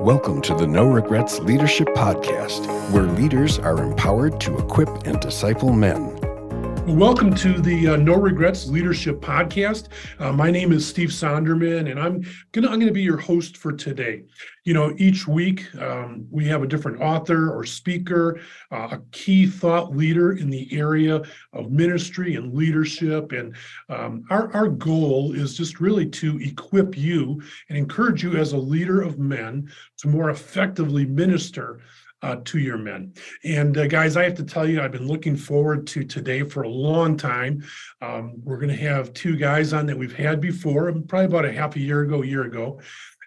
Welcome to the No Regrets Leadership Podcast, where leaders are empowered to equip and disciple men. Welcome to the No Regrets Leadership Podcast. My name is Steve Sonderman, and I'm gonna be your host for today. Each week we have a different author or speaker, a key thought leader in the area of ministry and leadership. And our goal is just really to equip you and encourage you as a leader of men to more effectively minister to your men. And guys, I have to tell you, I've been looking forward to today for a long time. We're going to have two guys on that we've had before, probably about a year ago.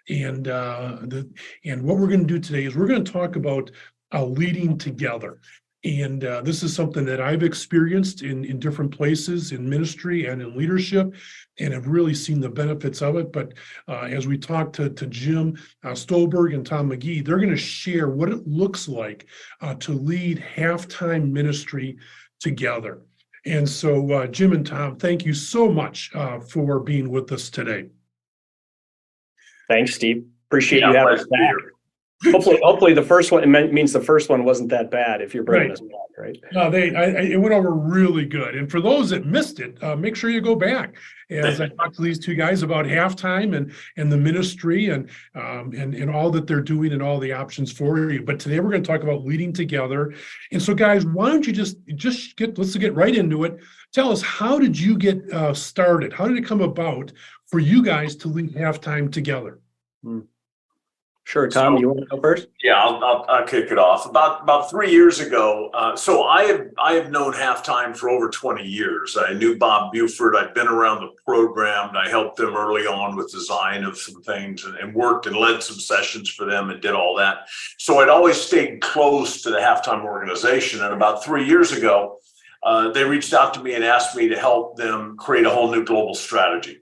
And what we're going to do today is we're going to talk about leading together. And this is something that I've experienced in different places in ministry and in leadership, and have really seen the benefits of it. But as we talk to Jim Stollberg and Tom McGhee, they're going to share what it looks like to lead halftime ministry together. And so, Jim and Tom, thank you so much for being with us today. Thanks, Steve. Appreciate you having us back. Hopefully the first one, it means the first one wasn't that bad if you're bringing us back, right? No, it went over really good. And for those that missed it, make sure you go back as I talked to these two guys about halftime and the ministry and all that they're doing and all the options for you. But today we're going to talk about leading together. And so, guys, why don't you let's get right into it. Tell us, how did you get started? How did it come about for you guys to lead halftime together? Sure, Tom, you want to go first? Yeah, I'll kick it off. About 3 years ago, so I have known Halftime for over 20 years. I knew Bob Buford. I'd been around the program, and I helped them early on with design of some things, and worked and led some sessions for them and did all that. So I'd always stayed close to the Halftime organization. And about 3 years ago, they reached out to me and asked me to help them create a whole new global strategy.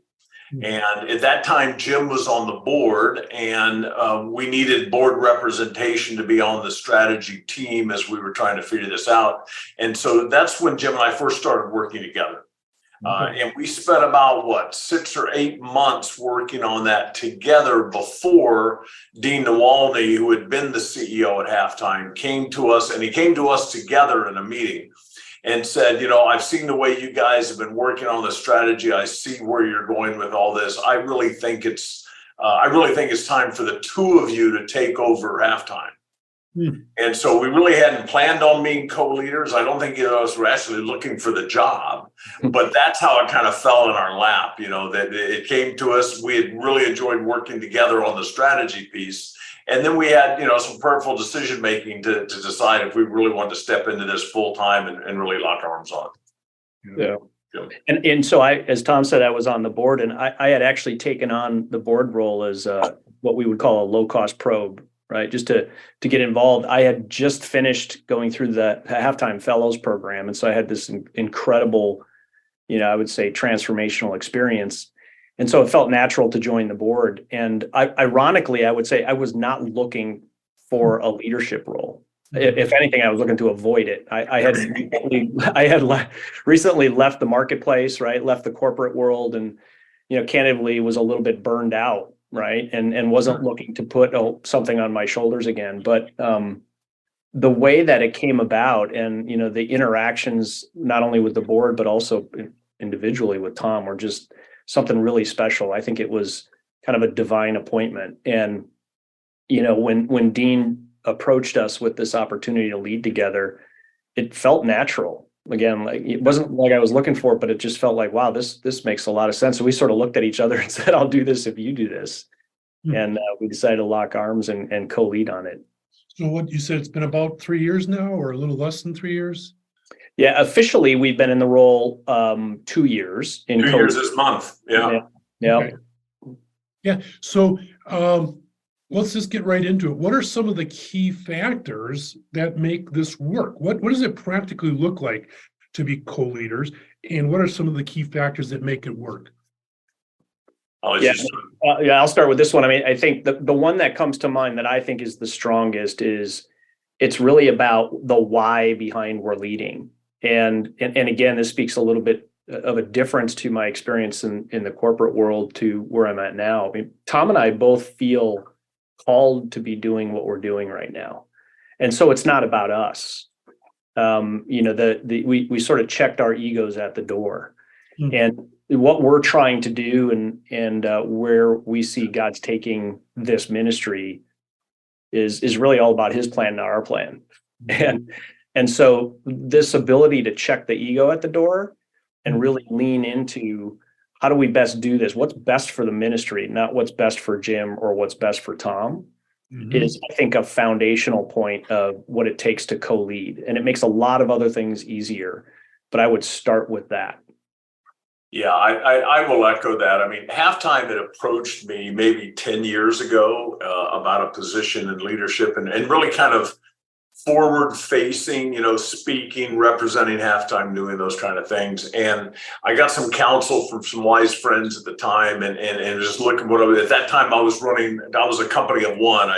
And at that time, Jim was on the board, and we needed board representation to be on the strategy team as we were trying to figure this out. And so that's when Jim and I first started working together. And we spent about 6 or 8 months working on that together before Dean Nawalny, who had been the CEO at Halftime, came to us, and he came to us together in a meeting and said, I've seen the way you guys have been working on the strategy. I see where you're going with all this. I really think it's time for the two of you to take over Halftime. And so we really hadn't planned on being co-leaders. I don't think either of us were actually looking for the job, but that's how it kind of fell in our lap. That it came to us. We had really enjoyed working together on the strategy piece. And then we had, some prayerful decision making to decide if we really wanted to step into this full time and really lock arms on. Yeah. And so as Tom said, I was on the board, and I had actually taken on the board role as what we would call a low cost probe, right? Just to get involved. I had just finished going through the Halftime Fellows program, and so I had this incredible, I would say transformational experience. And so it felt natural to join the board. And ironically, I would say I was not looking for a leadership role. If anything, I was looking to avoid it. I had recently left the marketplace, right? Left the corporate world, and candidly was a little bit burned out, right? And wasn't looking to put something on my shoulders again. But the way that it came about, and the interactions not only with the board but also individually with Tom were just something really special. I think it was kind of a divine appointment. And, when Dean approached us with this opportunity to lead together, it felt natural. Again, it wasn't like I was looking for it, but it just felt like, wow, this makes a lot of sense. So we sort of looked at each other and said, I'll do this if you do this. And we decided to lock arms and co-lead on it. So what you said, it's been about 3 years now, or a little less than 3 years? Yeah, officially, we've been in the role 2 years. 2 years this month. Yeah. Okay. Yeah. So let's just get right into it. What are some of the key factors that make this work? What does it practically look like to be co-leaders? And what are some of the key factors that make it work? I'll start with this one. I mean, I think the one that comes to mind that I think is the strongest is it's really about the why behind we're leading. And again, this speaks a little bit of a difference to my experience in the corporate world to where I'm at now. I mean, Tom and I both feel called to be doing what we're doing right now. And so it's not about us. We sort of checked our egos at the door. Mhm. And what we're trying to do and where we see God's taking this ministry is really all about his plan, not our plan. And so this ability to check the ego at the door and really lean into how do we best do this? What's best for the ministry, not what's best for Jim or what's best for Tom, is, I think, a foundational point of what it takes to co-lead. And it makes a lot of other things easier, but I would start with that. Yeah, I will echo that. I mean, Halftime had approached me maybe 10 years ago about a position in leadership and really kind of forward facing, speaking, representing Halftime, doing those kind of things. And I got some counsel from some wise friends at the time and just looking at that time I was a company of one.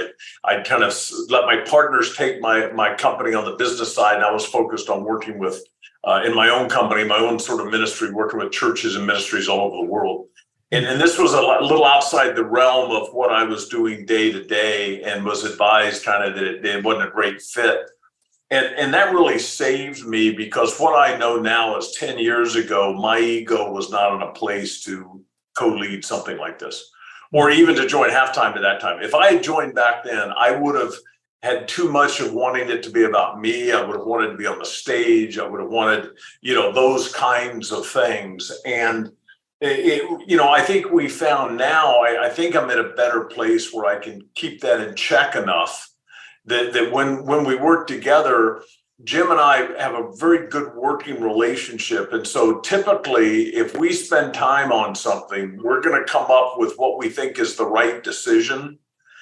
I kind of let my partners take my company on the business side, and I was focused on working with in my own company, my own sort of ministry, working with churches and ministries all over the world. And this was a little outside the realm of what I was doing day to day, and was advised kind of that it wasn't a great fit. And that really saved me, because what I know now is 10 years ago, my ego was not in a place to co-lead something like this, or even to join Halftime at that time. If I had joined back then, I would have had too much of wanting it to be about me. I would have wanted to be on the stage. I would have wanted, those kinds of things. And I think we found now, I think I'm in a better place where I can keep that in check enough that when we work together, Jim and I have a very good working relationship. And so typically, if we spend time on something, we're going to come up with what we think is the right decision.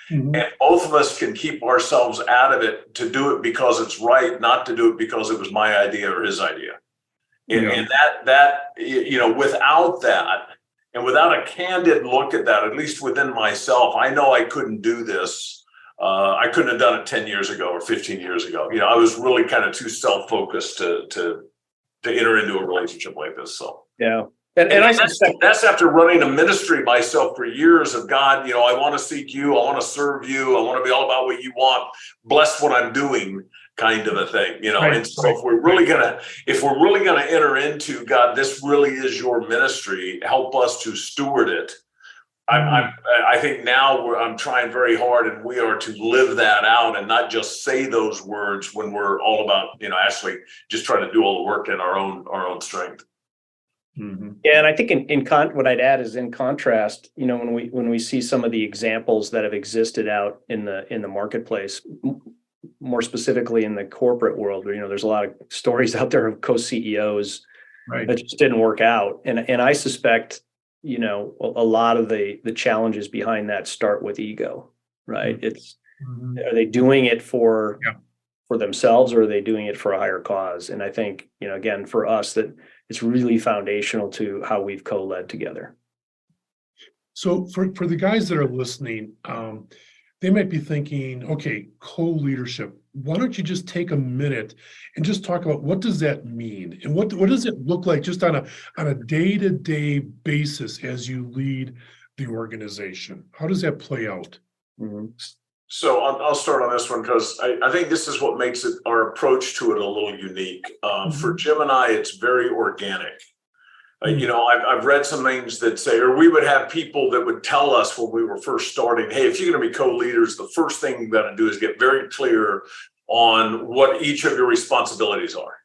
And both of us can keep ourselves out of it to do it because it's right, not to do it because it was my idea or his idea. And that without that, and without a candid look at that, at least within myself, I know I couldn't do this. I couldn't have done it 10 years ago or 15 years ago. I was really kind of too self-focused to enter into a relationship like this. So yeah. And I suspect that's after running a ministry myself for years of God, I want to seek you. I want to serve you. I want to be all about what you want. Bless what I'm doing, kind of a thing, Right, and so if we're really gonna enter into God, this really is your ministry, help us to steward it. I think now I'm trying very hard, and we are to live that out and not just say those words when we're all about, actually just trying to do all the work in our own strength. Yeah, and I think what I'd add is, in contrast, when we see some of the examples that have existed out in the marketplace, more specifically in the corporate world, where there's a lot of stories out there of co-CEOs that just didn't work out, and I suspect a lot of the challenges behind that start with ego, right? It's are they doing it for themselves, or are they doing it for a higher cause? And I think again, for us, that it's really foundational to how we've co-led together. So for the guys that are listening, they might be thinking, okay, co-leadership, why don't you just take a minute and just talk about what does that mean? And what does it look like just on a day-to-day basis as you lead the organization? How does that play out? So I'll start on this one, because I think this is what makes our approach to it a little unique. For Jim and I, it's very organic. I've read some things that say, or we would have people that would tell us when we were first starting, hey, if you're going to be co-leaders, the first thing you got to do is get very clear on what each of your responsibilities are.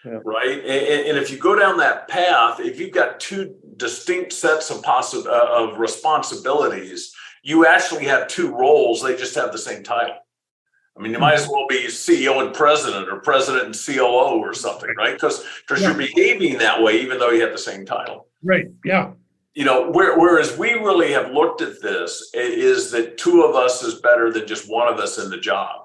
Right. And if you go down that path, if you've got two distinct sets of responsibilities, you actually have two roles. They just have the same title. I mean, you might as well be CEO and president, or president and COO or something, right? Because you're behaving that way, even though you have the same title. Right. Yeah. Whereas we really have looked at this is that two of us is better than just one of us in the job.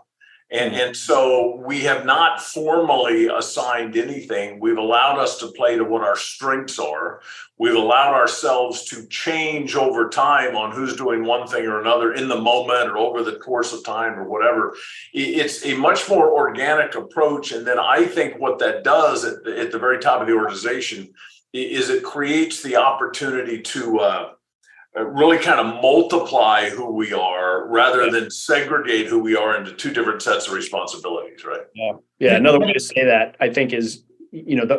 And so we have not formally assigned anything. We've allowed us to play to what our strengths are. We've allowed ourselves to change over time on who's doing one thing or another in the moment or over the course of time or whatever. It's a much more organic approach. And then I think what that does at the very top of the organization is it creates the opportunity to really kind of multiply who we are rather than segregate who we are into two different sets of responsibilities, right? Yeah. Another way to say that, I think, is,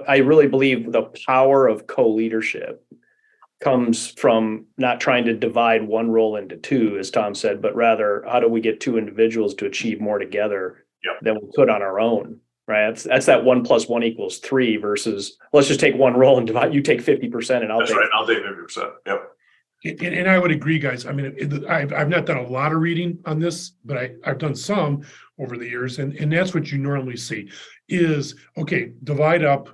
I really believe the power of co-leadership comes from not trying to divide one role into two, as Tom said, but rather how do we get two individuals to achieve more together than we could on our own, right? That's that 1 + 1 = 3 versus let's just take one role and divide. You take 50% and I'll take. Right. I'll take 50%. Yep. And I would agree, guys. I mean, I've not done a lot of reading on this, but I've done some over the years, and that's what you normally see is, okay, divide up,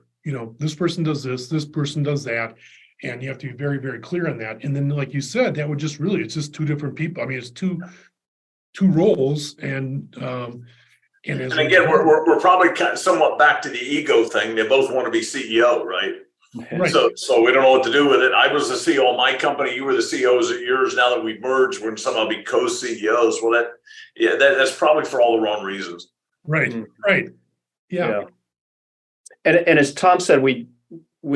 this person does this person does that, and you have to be very, very clear on that. And then, like you said, that would just really, it's just two different people. I mean, it's two roles, and again, we're probably kind of somewhat back to the ego thing. They both want to be CEO, right? Right. So we don't know what to do with it. I was the CEO of my company. You were the CEOs at yours. Now that we've merged, we're somehow be co-CEOs. Well, that's probably for all the wrong reasons. Right. Right. Yeah. And as Tom said, we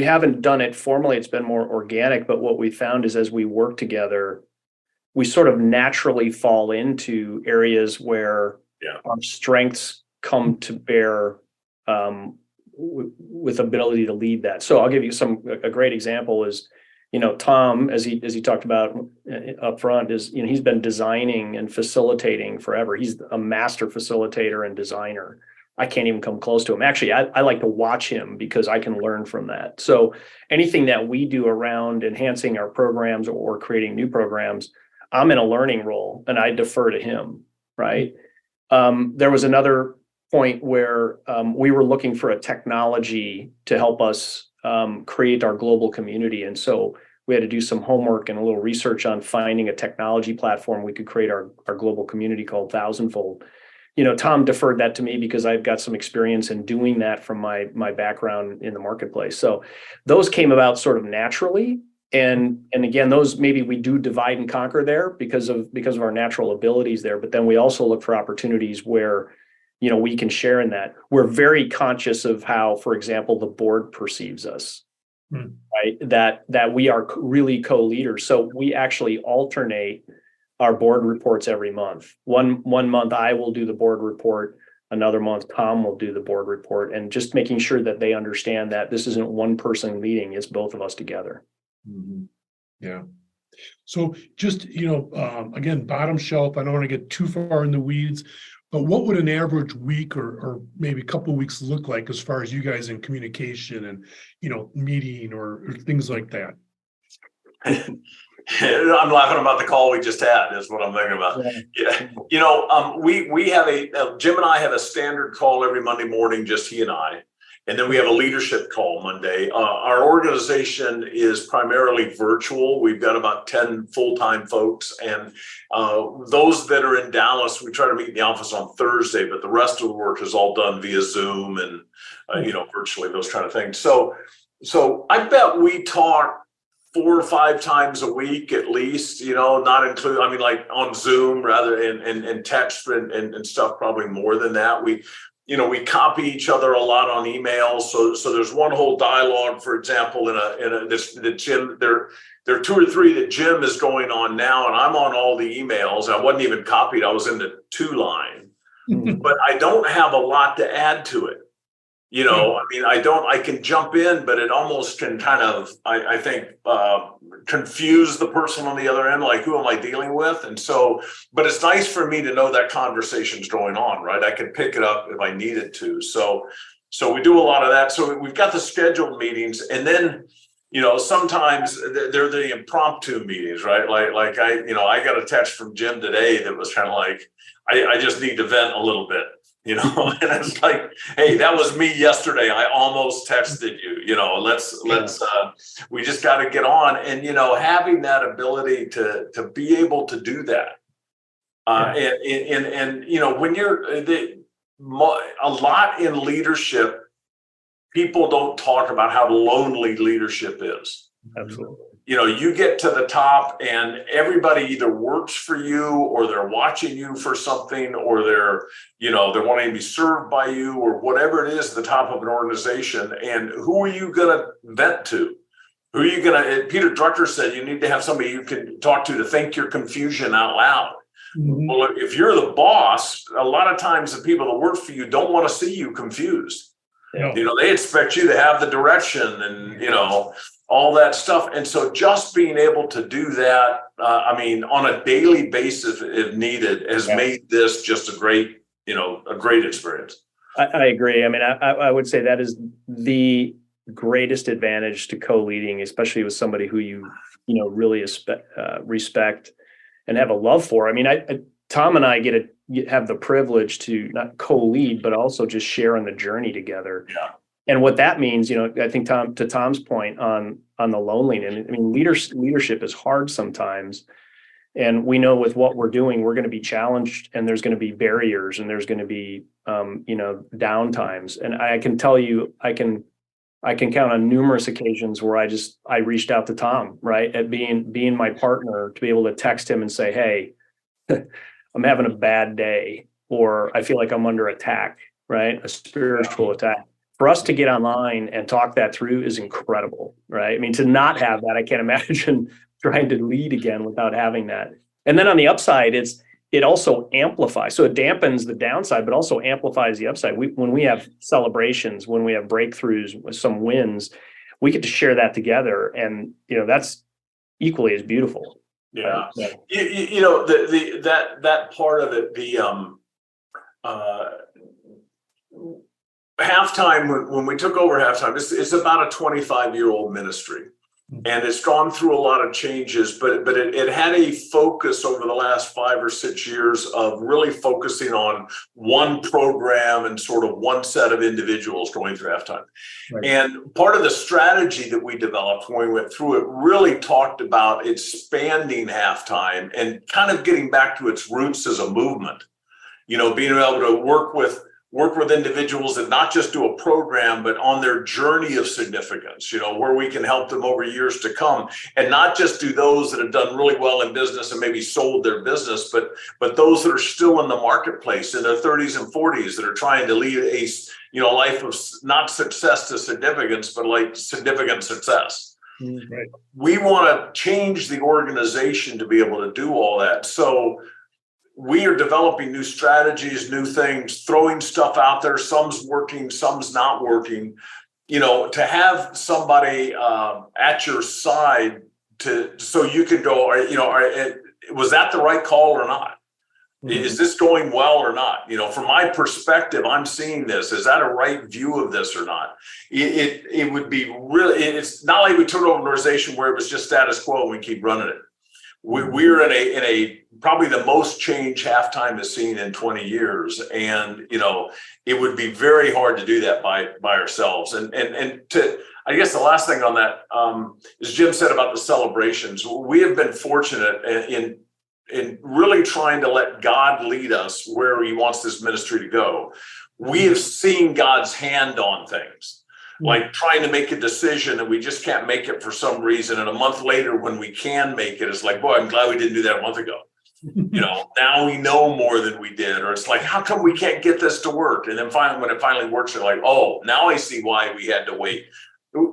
haven't done it formally. It's been more organic. But what we found is as we work together, we sort of naturally fall into areas where our strengths come to bear with ability to lead that. So I'll give you a great example is, Tom, as he talked about up front, is, he's been designing and facilitating forever. He's a master facilitator and designer. I can't even come close to him. Actually, I like to watch him because I can learn from that. So anything that we do around enhancing our programs or creating new programs, I'm in a learning role and I defer to him, right? There was another point where we were looking for a technology to help us create our global community. And so we had to do some homework and a little research on finding a technology platform we could create our global community called Thousandfold. Tom deferred that to me because I've got some experience in doing that from my background in the marketplace. So those came about sort of naturally. And again, those maybe we do divide and conquer there because of our natural abilities there. But then we also look for opportunities where we can share in that. We're very conscious of how, for example, the board perceives us, right? That we are really co-leaders. So we actually alternate our board reports every month. One month I will do the board report. Another month Tom will do the board report, and just making sure that they understand that this isn't one person leading; it's both of us together. Mm-hmm. Yeah. So just, again, bottom shelf. I don't want to get too far in the weeds. But what would an average week or maybe a couple of weeks look like as far as you guys in communication and, meeting or things like that? I'm laughing about the call we just had is what I'm thinking about. Yeah. We have Jim and I have a standard call every Monday morning, just he and I. And then we have a leadership call Monday. Our organization is primarily virtual. We've got about 10 full-time folks. And those that are in Dallas, we try to meet in the office on Thursday, but the rest of the work is all done via Zoom and, virtually, those kind of things. So I bet we talk 4 or 5 times a week at least, not include, like on Zoom rather and text and stuff, probably more than that. We copy each other a lot on emails. So there's one whole dialogue, for example, that Jim, there are 2 or 3 that Jim is going on now, and I'm on all the emails. I wasn't even copied. I was in the 2 line, but I don't have a lot to add to it. I can jump in, but it almost can kind of, I think, confuse the person on the other end, like, who am I dealing with? And so, but it's nice for me to know that conversation's going on, right? I can pick it up if I needed to. So we do a lot of that. So we've got the scheduled meetings, and then, sometimes they're the impromptu meetings, right? Like I got a text from Jim today that was kind of like, I just need to vent a little bit. And it's like, hey, that was me yesterday. I almost texted you, let's we just got to get on. And, having that ability to be able to do that. When you're a lot in leadership, people don't talk about how lonely leadership is. Absolutely. You get to the top and everybody either works for you or they're watching you for something, or they're wanting to be served by you, or whatever it is at the top of an organization. And who are you going to vent to? Who are you going to, Peter Drucker said, you need to have somebody you can talk to think your confusion out loud. Mhm. Well, if you're the boss, a lot of times the people that work for you don't want to see you confused. No. They expect you to have the direction and, all that stuff. And so just being able to do that, on a daily basis, if needed, has made this just a great experience. I agree. I mean, I would say that is the greatest advantage to co-leading, especially with somebody who you really respect and have a love for. I mean, Tom and I have the privilege to not co-lead, but also just share on the journey together. Yeah. And what that means, I think to Tom's point on the loneliness, I mean, leadership is hard sometimes. And we know with what we're doing, we're going to be challenged, and there's going to be barriers, and there's going to be, downtimes. And I can tell you, I can count on numerous occasions where I reached out to Tom, right, at being my partner, to be able to text him and say, hey, I'm having a bad day, or I feel like I'm under attack, right? A spiritual attack. For us to get online and talk that through is incredible, right? I mean, to not have that, I can't imagine trying to lead again without having that. And then on the upside, it also amplifies. So it dampens the downside, but also amplifies the upside. When we have celebrations, when we have breakthroughs, some wins, we get to share that together. And, that's equally as beautiful. Yeah. Right? That part of it, halftime, when we took over halftime, it's about a 25-year-old ministry. And it's gone through a lot of changes, but it had a focus over the last 5 or 6 years of really focusing on one program and sort of one set of individuals going through halftime. Right. And part of the strategy that we developed when we went through it really talked about expanding halftime and kind of getting back to its roots as a movement. Being able to work with individuals that not just do a program, but on their journey of significance, where we can help them over years to come, and not just do those that have done really well in business and maybe sold their business, but those that are still in the marketplace in their 30s and 40s that are trying to lead a life of not success to significance, but like significant success. Right. We want to change the organization to be able to do all that. So we are developing new strategies, new things, throwing stuff out there. Some's working, some's not working. To have somebody at your side so you can go, was that the right call or not? Mm-hmm. Is this going well or not? From my perspective, I'm seeing this. Is that a right view of this or not? It would be really. It's not like we took over an organization where it was just status quo and we keep running it. We're in a probably the most change halftime has seen in 20 years. And, it would be very hard to do that by ourselves. And I guess the last thing on that, as Jim said about the celebrations, we have been fortunate in really trying to let God lead us where he wants this ministry to go. We have seen God's hand on things. Like trying to make a decision and we just can't make it for some reason. And a month later, when we can make it, it's like, boy, I'm glad we didn't do that a month ago. Now we know more than we did. Or it's like, how come we can't get this to work? And then finally, when it finally works, you're like, oh, now I see why we had to wait.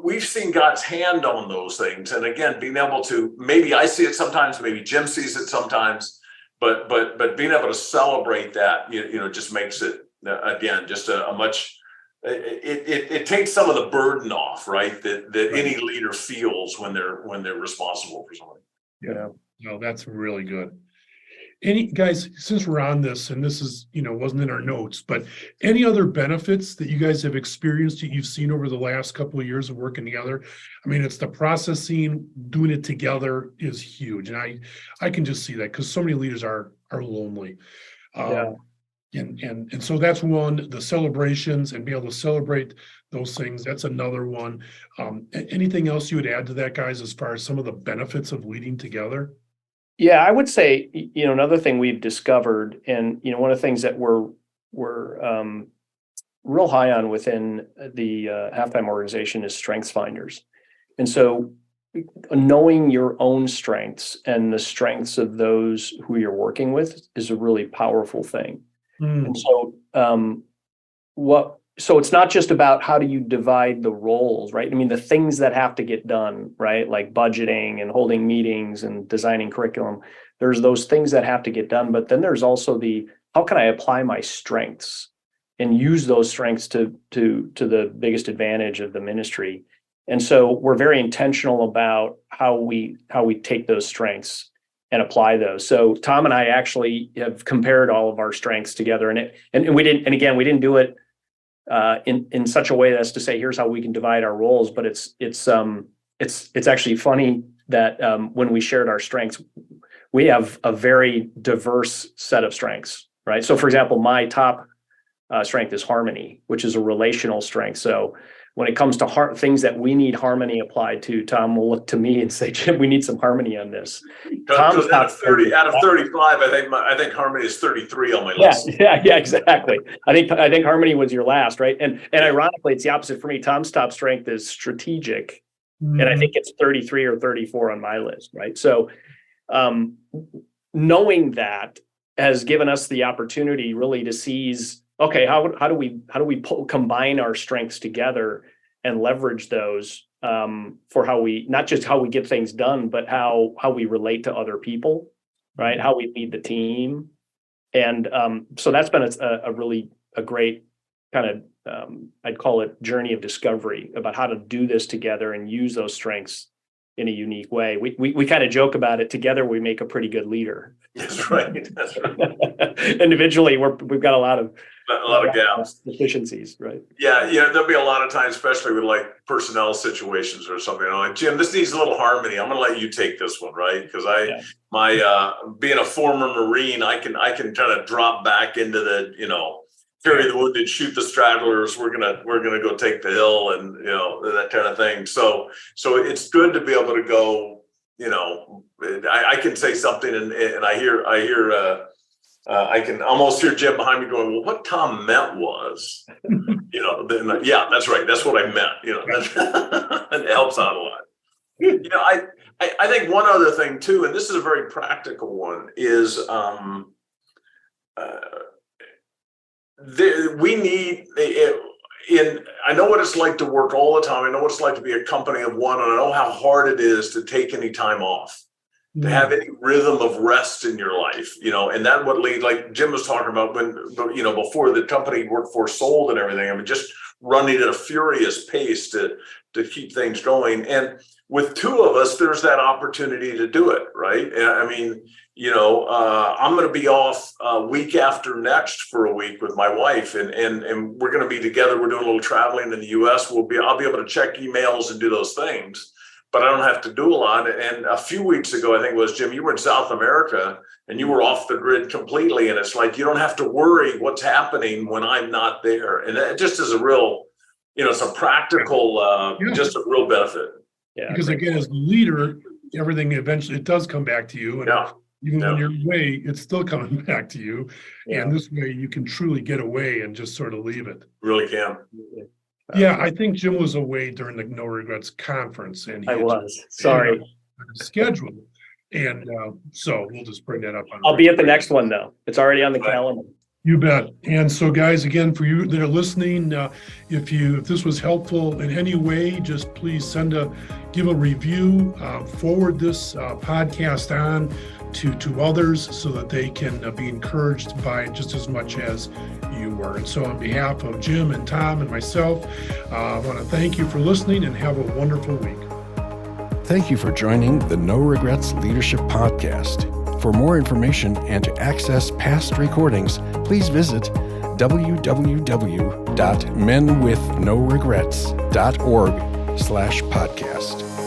We've seen God's hand on those things. And again, being able to, maybe I see it sometimes, maybe Jim sees it sometimes, but being able to celebrate that, just makes it, again, just a much, it takes some of the burden off, right? That any leader feels when they're responsible for something. Yeah, no, that's really good. Any guys, since we're on this, and this is, wasn't in our notes, but any other benefits that you guys have experienced that you've seen over the last couple of years of working together? I mean, it's the processing, doing it together is huge. And I can just see that because so many leaders are lonely. And so that's one, the celebrations and be able to celebrate those things. That's another one. Anything else you would add to that, guys, as far as some of the benefits of leading together? Yeah, I would say, another thing we've discovered, and, one of the things that we're real high on within the halftime organization is strengths finders. And so knowing your own strengths and the strengths of those who you're working with is a really powerful thing. And so so it's not just about how do you divide the roles, right? I mean, the things that have to get done, right? Like budgeting and holding meetings and designing curriculum, there's those things that have to get done, but then there's also how can I apply my strengths and use those strengths to the biggest advantage of the ministry. And so we're very intentional about how we take those strengths and apply those. So Tom and I actually have compared all of our strengths together, and we didn't do it in such a way as to say, here's how we can divide our roles. But it's actually funny that when we shared our strengths, we have a very diverse set of strengths, right? So for example, my top strength is harmony, which is a relational strength. So when it comes to things that we need harmony applied to, Tom will look to me and say, Jim, we need some harmony on this. Because out of 35, I think harmony is 33 on my list. Yeah, exactly. I think harmony was your last, right? And ironically, it's the opposite for me. Tom's top strength is strategic, and I think it's 33 or 34 on my list, right? So knowing that has given us the opportunity really to seize, okay, how do we combine our strengths together and leverage those for not just how we get things done, but how we relate to other people, right? How we lead the team. And so that's been a great kind of, I'd call it journey of discovery about how to do this together and use those strengths in a unique way. We kind of joke about it. Together, we make a pretty good leader. That's right. Individually, we've got a lot of gaps, deficiencies, right? Yeah. There'll be a lot of times, especially with like personnel situations or something. I'm like, Jim, this needs a little harmony. I'm going to let you take this one, right? Because being a former Marine, I can kind of drop back into the carry the wounded, shoot the stragglers. We're gonna go take the hill, and that kind of thing. So it's good to be able to go. I can say something, and I can almost hear Jim behind me going, "Well, what Tom meant was, yeah, that's right. That's what I meant." It helps out a lot. I think one other thing too, and this is a very practical one, is we need I know what it's like to work all the time. I know what it's like to be a company of one, and I know how hard it is to take any time off, to have any rhythm of rest in your life, and that what leads, like Jim was talking about before the company workforce sold and everything. I mean, just running at a furious pace to keep things going. And with two of us, there's that opportunity to do it, right? I mean, I'm going to be off week after next for a week with my wife, and we're going to be together. We're doing a little traveling in the U.S. I'll be able to check emails and do those things, but I don't have to do a lot. And a few weeks ago, I think it was, Jim, you were in South America and you were off the grid completely. And it's like, you don't have to worry what's happening when I'm not there. And it just is a real, it's a practical, just a real benefit. Yeah. Because again, as the leader, everything eventually, it does come back to you. And even when you're away, it's still coming back to you. Yeah. And this way you can truly get away and just sort of leave it. Really can. Yeah, I think Jim was away during the No Regrets conference, and I was sorry schedule, and so we'll just bring that up. I'll be at the next one though. It's already on the calendar. You bet. And so, guys, again, for you that are listening, if this was helpful in any way, just please give a review, forward this podcast on to others so that they can be encouraged by it just as much as you were. And so on behalf of Jim and Tom and myself, I want to thank you for listening and have a wonderful week. Thank you for joining the No Regrets Leadership Podcast. For more information and to access past recordings, please visit www.menwithnoregrets.org/podcast.